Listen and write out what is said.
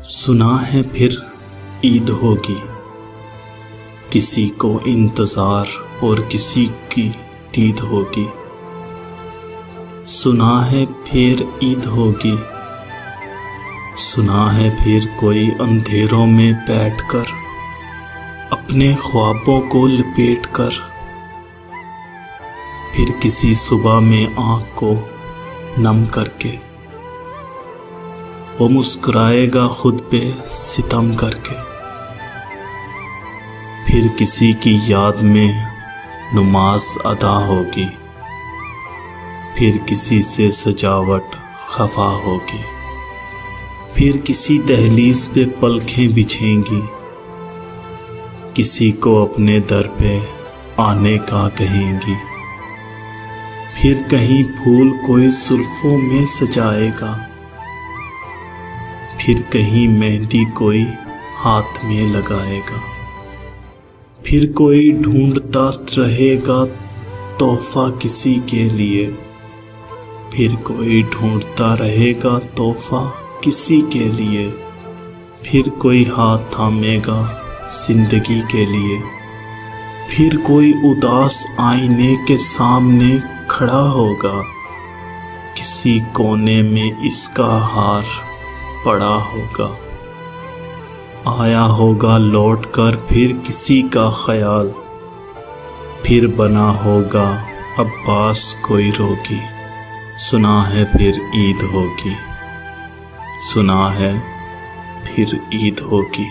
सुना है फिर ईद होगी, किसी को इंतज़ार और किसी की दीद होगी। सुना है फिर ईद होगी, सुना है फिर कोई अंधेरों में बैठकर अपने ख्वाबों को लपेटकर फिर किसी सुबह में आँख को नम करके वो मुस्कुराएगा खुद पे सितम करके। फिर किसी की याद में नमाज अदा होगी, फिर किसी से सजावट खफा होगी, फिर किसी दहलीज पे पलकें बिछेंगी, किसी को अपने दर पे आने का कहेंगी। फिर कहीं फूल कोई सुल्फों में सजाएगा, फिर कहीं मेहंदी कोई हाथ में लगाएगा। फिर कोई ढूंढता रहेगा तोहफा किसी के लिए, फिर कोई ढूंढता रहेगा तोहफा किसी के लिए। फिर कोई हाथ थामेगा जिंदगी के लिए, फिर कोई उदास आईने के सामने खड़ा होगा, किसी कोने में इसका हार पड़ा होगा। आया होगा लौट कर फिर किसी का ख्याल, फिर बना होगा अब्बास कोई रोगी। सुना है फिर ईद होगी, सुना है फिर ईद होगी।